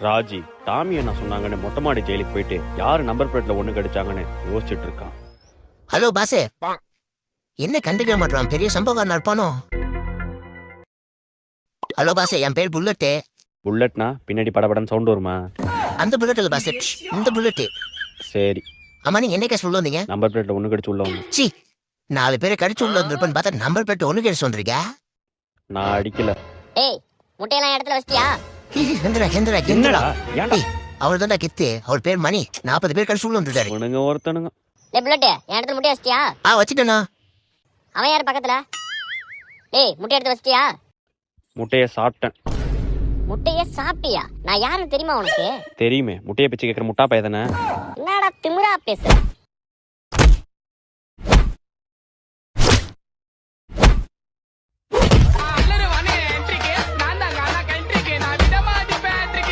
Raji Tommy என்ன சொன்னாங்கன்னு மொட்டை மாடி ஜெயிலுக்கு போயிட்டு யாரு நம்பர் பிளேட்ல ஒண்ணு கடிச்சாங்கன்னு யோசிச்சுட்டு இருக்கான். ஹலோ பாசே, என்ன கண்டுக்க மாட்டான்? பெரிய சம்பவம் நடப்பானோ? ஹலோ பாசே, என் பேர் புல்லட்டு. புல்லட்னா பின்னாடி படபடன்னு சவுண்ட் வருமா? அந்த புல்லட் இல்ல பாசே, இந்த புல்லட்டு. சரி, ஆமா, நீங்க என்ன கேஸ் உள்ள வந்தீங்க? நம்பர் பிளேட்ல ஒண்ணு கடிச்சு உள்ள வந்து. சி, 4 பேரை கடிச்சு உள்ள வந்திருப்பேன்னு பார்த்தா நம்பர் பிளேட் ஒண்ணு கேஸ் வந்திருக்கா? நான் அடிக்கல. ஏய், முட்டையெல்லாம் இடத்துல வச்சிட்டியா? ஹெந்திரா ஹெந்திரா என்னடா ஹெந்திரா. ஏன்டா அவர் தான்டா கித்து. அவர் பேர் மணி. 40 பேர் கடிச்சு உள்ள வந்துட்டாரு. உனங்க ஒருத்தனுங்க. டேய் புல்லட், என் இடத்துல முட்டைய வச்சிட்டியா? வச்சுட்டேண்ணா. அவன் யார் பக்கத்துல? டேய், முட்டை எடுத்து வச்சிட்டியா? முட்டைய சாப்பிட்டேன். முட்டைய சாப்பிட்டியா? நான் யாருன்னு தெரியுமா உனக்கு? தெரியுமே, முட்டைய பிச்சு கேட்கிற முட்டா பையதானே. என்னடா திமிரா பேசுற?